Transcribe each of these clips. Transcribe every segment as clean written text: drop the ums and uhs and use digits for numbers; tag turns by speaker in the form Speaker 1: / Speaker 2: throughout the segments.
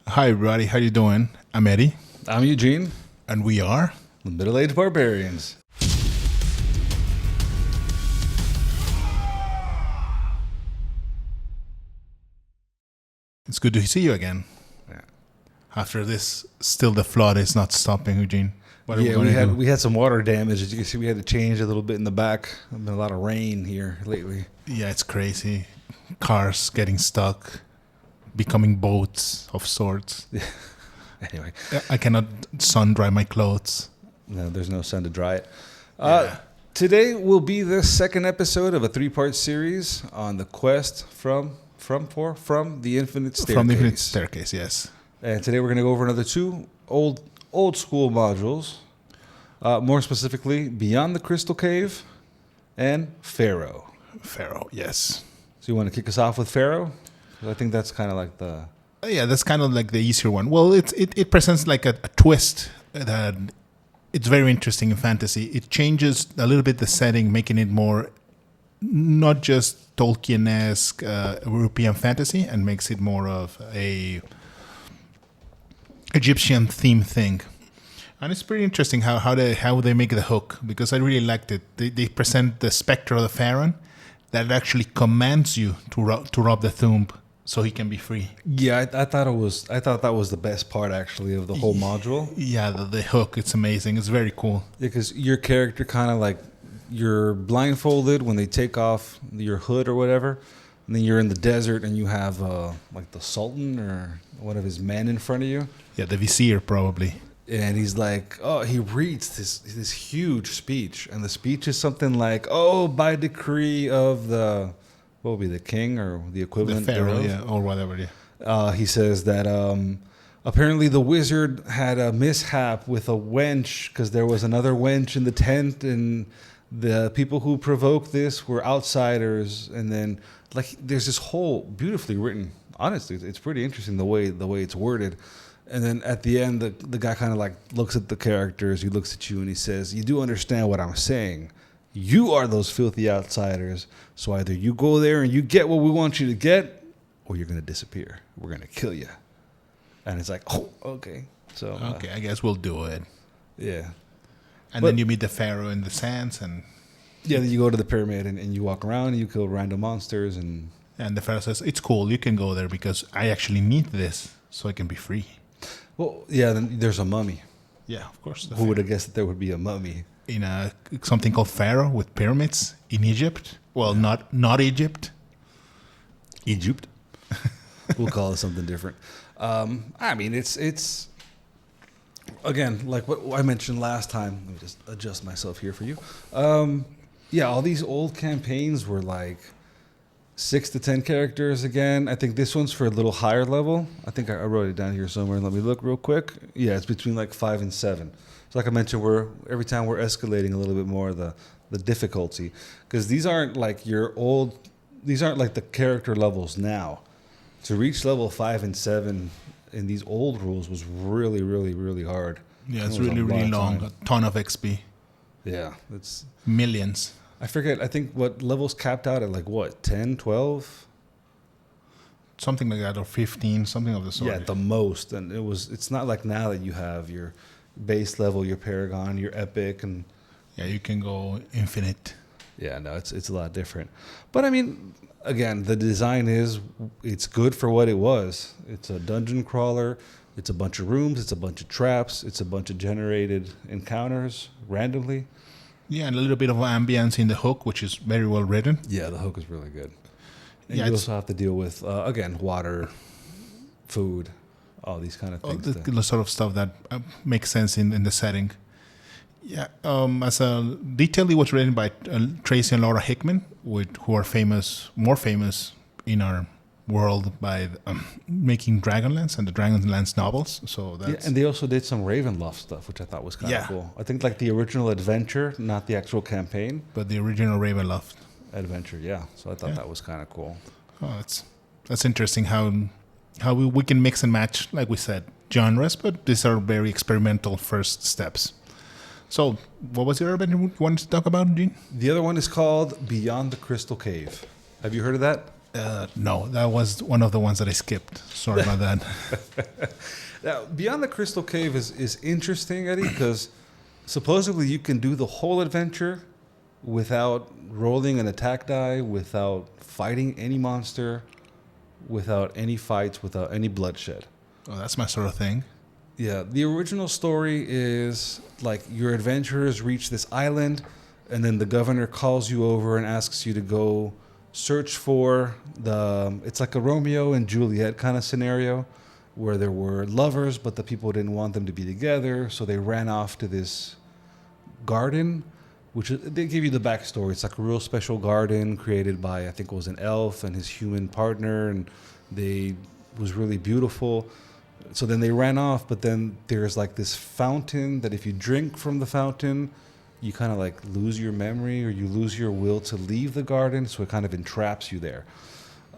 Speaker 1: Hi everybody, how you doing? I'm Eddie.
Speaker 2: I'm Eugene,
Speaker 1: And we are
Speaker 2: the middle-aged barbarians.
Speaker 1: It's good to see you again.
Speaker 2: Yeah,
Speaker 1: After this, still the flood is not stopping, Eugene. What are we
Speaker 2: yeah
Speaker 1: gonna do?
Speaker 2: we had some water damage. As you can see, we had to change a little bit in the back. There's been a lot of rain here lately.
Speaker 1: Yeah, it's crazy. Cars getting stuck, becoming boats of sorts.
Speaker 2: Anyway,
Speaker 1: I cannot sun dry my clothes.
Speaker 2: no, there's no sun to dry it.
Speaker 1: Yeah.
Speaker 2: Today will be the second episode of a 3-part series on the quest from the Infinite Staircase.
Speaker 1: From the Infinite Staircase, yes.
Speaker 2: And today we're going to go over another two old school modules. More specifically, Beyond the Crystal Cave and Pharaoh.
Speaker 1: Pharaoh, yes.
Speaker 2: So you want to kick us off with Pharaoh? 'Cause I think that's kind of like the...
Speaker 1: Yeah, that's kind of like the easier one. Well, it presents like a twist that it's very interesting in fantasy. It changes a little bit the setting, making it more not just Tolkien-esque European fantasy, and makes it more of a Egyptian theme thing. And it's pretty interesting how they make the hook, because I really liked it. They present the specter of the Pharaoh that actually commands you to rob the tomb so he can be free.
Speaker 2: Yeah, I thought that was the best part actually of the whole module.
Speaker 1: Yeah, the hook, it's amazing. It's very cool.
Speaker 2: Because your character kind of like, you're blindfolded when they take off your hood or whatever, and then you're in the desert and you have like the Sultan or one of his men in front of you.
Speaker 1: Yeah, the vizier probably.
Speaker 2: And he's like, oh, he reads this huge speech. And the speech is something like, oh, by decree of the, what would be the king or the equivalent?
Speaker 1: The Pharaoh,
Speaker 2: thereof?
Speaker 1: yeah, or whatever, yeah.
Speaker 2: He says that apparently the wizard had a mishap with a wench because there was another wench in the tent, and the people who provoked this were outsiders. And then, like, there's this whole beautifully written. Honestly, it's pretty interesting the way it's worded. And then at the end, the guy kind of like looks at the characters. He looks at you and he says, "You do understand what I'm saying. You are those filthy outsiders. So either you go there and you get what we want you to get, or you're going to disappear. We're going to kill you." And it's like, oh, okay. So
Speaker 1: Okay, I guess we'll do it.
Speaker 2: yeah.
Speaker 1: And
Speaker 2: But-
Speaker 1: then you meet the Pharaoh in the sands, and
Speaker 2: Yeah, then you go to the pyramid and you walk around and you kill random monsters. And
Speaker 1: the Pharaoh says, "It's cool, you can go there because I actually need this so I can be free."
Speaker 2: well, yeah, then there's a mummy.
Speaker 1: Yeah, of course.
Speaker 2: Who would have guessed that there would be a mummy?
Speaker 1: In something called Pharaoh with pyramids in Egypt. Well, not Egypt.
Speaker 2: Egypt. We'll call it something different. I mean, it's again, like what I mentioned last time. Let me just adjust myself here for you. Yeah, all these old campaigns were like 6 to 10 characters again. I think this one's for a little higher level. I think I wrote it down here somewhere. Let me look real quick. Yeah, it's between like 5 and 7. So like I mentioned, every time we're escalating a little bit more the difficulty, because these aren't like the character levels now. To reach level 5 and 7 in these old rules was really, really, really hard.
Speaker 1: Yeah,
Speaker 2: It
Speaker 1: it's
Speaker 2: was a
Speaker 1: really,
Speaker 2: lot
Speaker 1: really
Speaker 2: of
Speaker 1: long.
Speaker 2: time.
Speaker 1: A ton of XP.
Speaker 2: Yeah, it's.
Speaker 1: Millions.
Speaker 2: I forget. I think what levels capped out at like what 10, 12?
Speaker 1: Something like that, or 15, something of the sort.
Speaker 2: Yeah, at the most. And it's not like now that you have your base level, your Paragon, your Epic, and
Speaker 1: Yeah, you can go infinite.
Speaker 2: yeah, no, it's a lot different. But I mean, again, the design it's good for what it was. It's a dungeon crawler. It's a bunch of rooms. It's a bunch of traps. It's a bunch of generated encounters randomly.
Speaker 1: Yeah, and a little bit of ambience in the hook, which is very well written.
Speaker 2: Yeah, the hook is really good. And
Speaker 1: Yeah,
Speaker 2: you
Speaker 1: it's-
Speaker 2: also have to deal with, again, water, food, all these kind of
Speaker 1: All
Speaker 2: things.
Speaker 1: the sort of stuff that makes sense in the setting. Yeah, as a detail, it was written by Tracy and Laura Hickman, who are more famous in our world by making Dragonlance and the Dragonlance novels. So
Speaker 2: Yeah,
Speaker 1: that's
Speaker 2: and they also did some Ravenloft stuff, which I thought was kind of
Speaker 1: Yeah.
Speaker 2: cool. I think like the original adventure, not the actual campaign
Speaker 1: but the original Ravenloft.
Speaker 2: adventure. Yeah, so I thought
Speaker 1: Yeah.
Speaker 2: that was kind of cool.
Speaker 1: Oh, that's interesting how we can mix and match, like we said, genres, but these are very experimental first steps. So, what was the other band you wanted to talk about, Gene?
Speaker 2: The other one is called Beyond the Crystal Cave. Have you heard of that?
Speaker 1: No, that was one of the ones that I skipped. Sorry about that.
Speaker 2: Now, Beyond the Crystal Cave is interesting, Eddie, because supposedly you can do the whole adventure without rolling an attack die, without fighting any monster, without any fights, without any bloodshed.
Speaker 1: Oh, that's my sort of thing.
Speaker 2: Yeah, the original story is like your adventurers reach this island, and then the governor calls you over and asks you to go search for it's like a Romeo and Juliet kind of scenario where there were lovers, but the people didn't want them to be together, so they ran off to this garden, they give you the backstory. It's like a real special garden created by, I think it was an elf and his human partner, and was really beautiful. So then they ran off, but then there's like this fountain that if you drink from the fountain, you kind of like lose your memory or you lose your will to leave the garden, so it kind of entraps you there.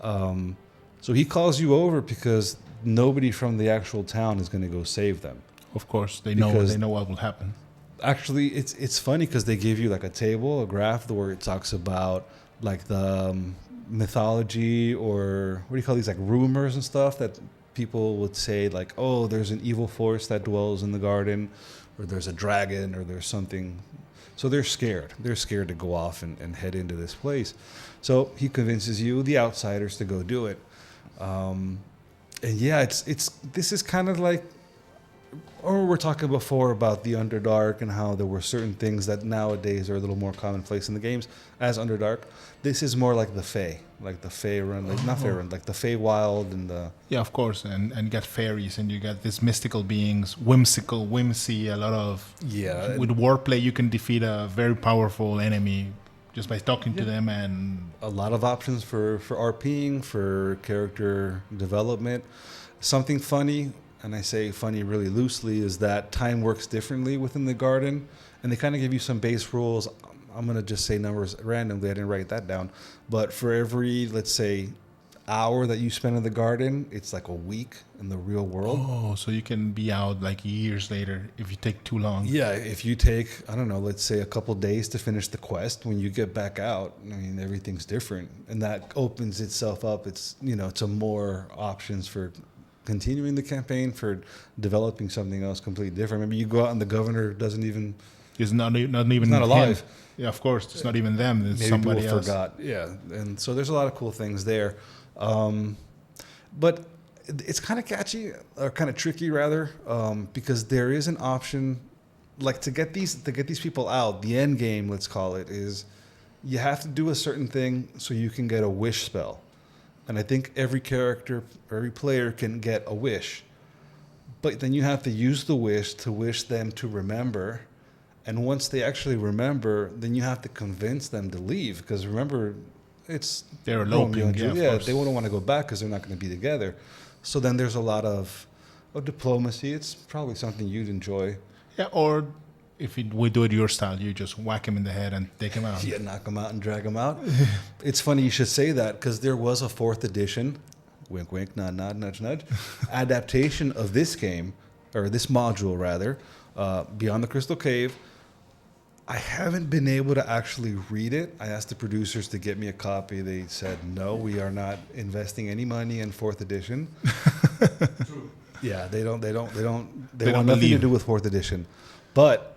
Speaker 2: So he calls you over because nobody from the actual town is going to go save them.
Speaker 1: Of course, they know what will happen.
Speaker 2: Actually, it's funny because they give you like a table, a graph, where it talks about like the mythology, or what do you call these, like rumors and stuff that people would say, like, oh, there's an evil force that dwells in the garden, or there's a dragon, or there's something. So they're scared. They're scared to go off and head into this place. So he convinces you, the outsiders, to go do it. And yeah, this is kind of like, or we're talking before about the Underdark and how there were certain things that nowadays are a little more commonplace in the games as Underdark. This is more like the Fae, like the Faerun, like not Faerun, like the Feywild and the...
Speaker 1: Yeah, of course, and you got fairies and you got these mystical beings, whimsy, a lot of...
Speaker 2: Yeah.
Speaker 1: With Warplay, you can defeat a very powerful enemy just by talking to them, and...
Speaker 2: A lot of options for RPing, for character development. Something funny, and I say funny really loosely, is that time works differently within the garden, and they kind of give you some base rules. I'm going to just say numbers randomly. I didn't write that down. But for every, let's say, hour that you spend in the garden, it's like a week in the real world.
Speaker 1: Oh, so you can be out like years later if you take too long.
Speaker 2: Yeah, if you take, I don't know, let's say a couple days to finish the quest, when you get back out, I mean, everything's different. And that opens itself up. It's, to more options for continuing the campaign, for developing something else completely different. Maybe you go out and the governor doesn't even...
Speaker 1: It's not even
Speaker 2: he's not alive.
Speaker 1: Him. Yeah, of course. It's not even them. It's
Speaker 2: Maybe
Speaker 1: somebody
Speaker 2: people
Speaker 1: else.
Speaker 2: Forgot. Yeah, and so there's a lot of cool things there. But it's kind of catchy, or kind of tricky rather, because there is an option, like to get these people out. The end game, let's call it, is you have to do a certain thing so you can get a wish spell. And I think every character, every player can get a wish. But then you have to use the wish to wish them to remember. And once they actually remember, then you have to convince them to leave. Because remember,
Speaker 1: they're eloping.
Speaker 2: Yeah, they wouldn't want to go back because they're not going to be together. So then there's a lot of diplomacy. It's probably something you'd enjoy.
Speaker 1: Yeah, or if we do it your style, you just whack him in the head and take him out.
Speaker 2: Yeah, knock him out and drag him out. It's funny you should say that, because there was a 4th edition, wink, wink, nod, nod, nudge, nudge, adaptation of this game, or this module rather, Beyond the Crystal Cave. I haven't been able to actually read it. I asked the producers to get me a copy. They said, no, we are not investing any money in 4th edition. True. Yeah, they want nothing to do with 4th edition. But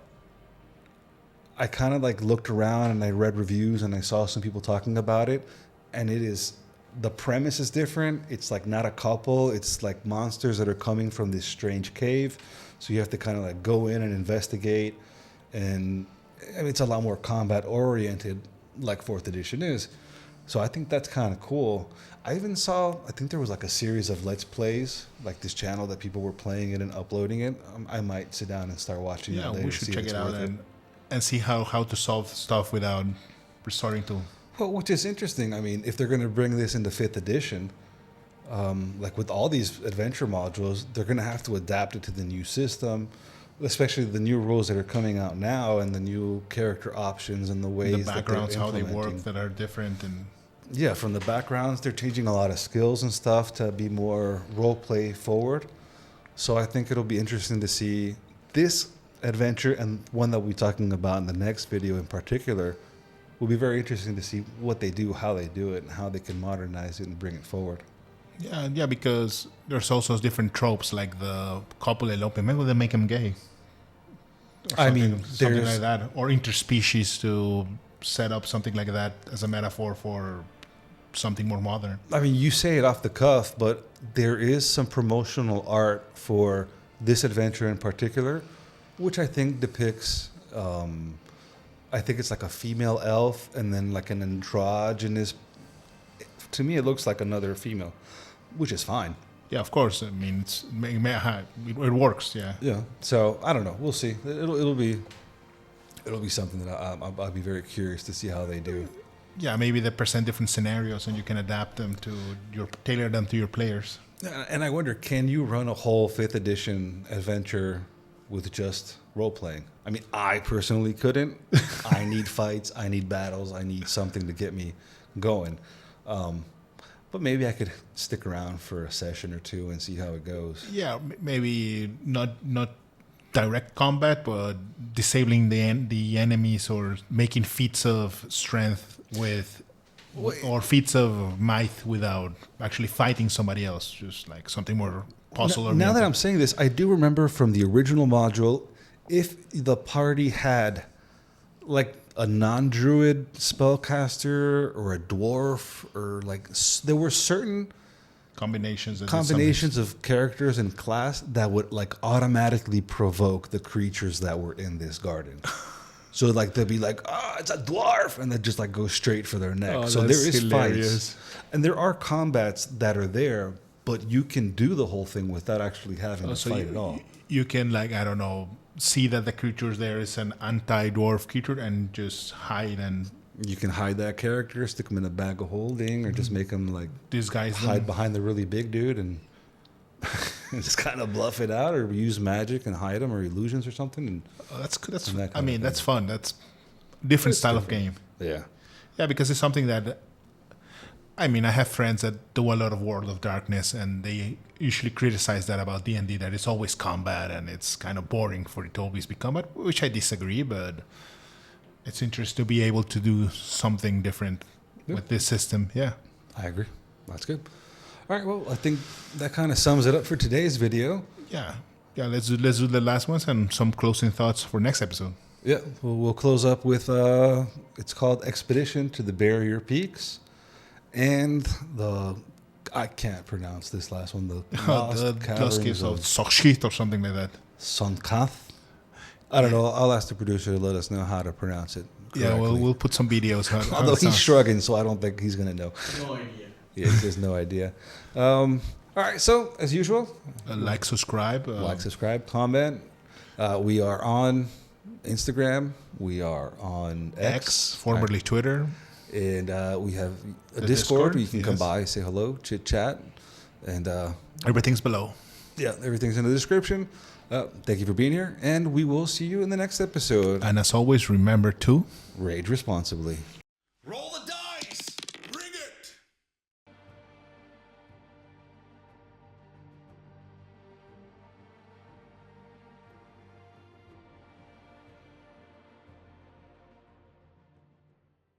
Speaker 2: I kind of like looked around and I read reviews and I saw some people talking about it, and the premise is different. It's like not a couple. It's like monsters that are coming from this strange cave. So you have to kind of like go in and investigate, and I mean, it's a lot more combat oriented, like 4th edition is. So I think that's kind of cool. I think there was like a series of Let's Plays, like this channel that people were playing it and uploading it. I might sit down and start watching it later.
Speaker 1: Yeah, we should check it out and see how to solve stuff without resorting to...
Speaker 2: Well, which is interesting. I mean, if they're going to bring this into 5th edition, like with all these adventure modules, they're going to have to adapt it to the new system, especially the new rules that are coming out now, and the new character options and the ways
Speaker 1: the backgrounds, how they work, that are different. And
Speaker 2: yeah, from the backgrounds, they're changing a lot of skills and stuff to be more role play forward. So I think it'll be interesting to see this adventure, and one that we'll be talking about in the next video in particular, will be very interesting to see what they do, how they do it, and how they can modernize it and bring it forward.
Speaker 1: Yeah, because there's also different tropes like the couple elope. Maybe they make him gay.
Speaker 2: I mean,
Speaker 1: something
Speaker 2: there's
Speaker 1: like that, or interspecies to set up something like that as a metaphor for something more modern.
Speaker 2: I mean, you say it off the cuff, but there is some promotional art for this adventure in particular, which I think depicts, I think it's like a female elf and then like an androgynous. To me, it looks like another female, which is fine.
Speaker 1: Yeah, of course. I mean, it works. Yeah.
Speaker 2: Yeah. So I don't know. We'll see. It'll be something that I'll be very curious to see how they do.
Speaker 1: Yeah, maybe they present different scenarios and you can adapt them tailor them to your players.
Speaker 2: And I wonder, can you run a whole 5th edition adventure with just role playing? I mean, I personally couldn't. I need fights. I need battles. I need something to get me going. But maybe I could stick around for a session or two and see how it goes.
Speaker 1: Yeah, maybe not direct combat, but disabling the enemies or making feats of strength or feats of might without actually fighting somebody else. Just like something more puzzle.
Speaker 2: Now that I'm saying this, I do remember from the original module, if the party had like a non-druid spellcaster or a dwarf, or like there were certain
Speaker 1: combinations
Speaker 2: of characters and class that would like automatically provoke the creatures that were in this garden. So like they'll be like, it's a dwarf, and they just like go straight for their neck.
Speaker 1: Oh,
Speaker 2: so there is
Speaker 1: hilarious.
Speaker 2: fights, and there are combats that are there, but you can do the whole thing without actually having to fight at all.
Speaker 1: You can, like, I don't know, see that the creature there is an anti-dwarf creature and just hide, and
Speaker 2: you can hide that character, stick them in a bag of holding, or just make them like
Speaker 1: disguise
Speaker 2: hide behind the really big dude and just kind of bluff it out, or use magic and hide them, or illusions or something. And
Speaker 1: that's I mean, that's fun. That's different style of game.
Speaker 2: Yeah,
Speaker 1: because it's something that, I mean, I have friends that do a lot of World of Darkness, and they usually criticize that about D&D, that it's always combat and it's kind of boring for it to always be combat, which I disagree, but it's interesting to be able to do something different with this system. Yeah,
Speaker 2: I agree. That's good. All right, well, I think that kind of sums it up for today's video.
Speaker 1: Yeah. Let's do the last ones and some closing thoughts for next episode.
Speaker 2: Yeah, we'll close up with it's called Expedition to the Barrier Peaks, and I can't pronounce this last one. The
Speaker 1: Lost Caves of Sochit or something like that.
Speaker 2: Sonkath. I don't know. I'll ask the producer to let us know how to pronounce it correctly.
Speaker 1: Yeah, we'll put some videos.
Speaker 2: Although he's shrugging, so I don't think he's going to know.
Speaker 3: No idea.
Speaker 2: Yeah, he has no idea. All right, so as usual,
Speaker 1: subscribe,
Speaker 2: comment. We are on Instagram. We are on X,
Speaker 1: formerly Twitter,
Speaker 2: and we have a Discord where you can come by, say hello, chit chat, and
Speaker 1: everything's below.
Speaker 2: Yeah, everything's in the description. Thank you for being here, and we will see you in the next episode.
Speaker 1: And as always, remember to
Speaker 2: rage responsibly.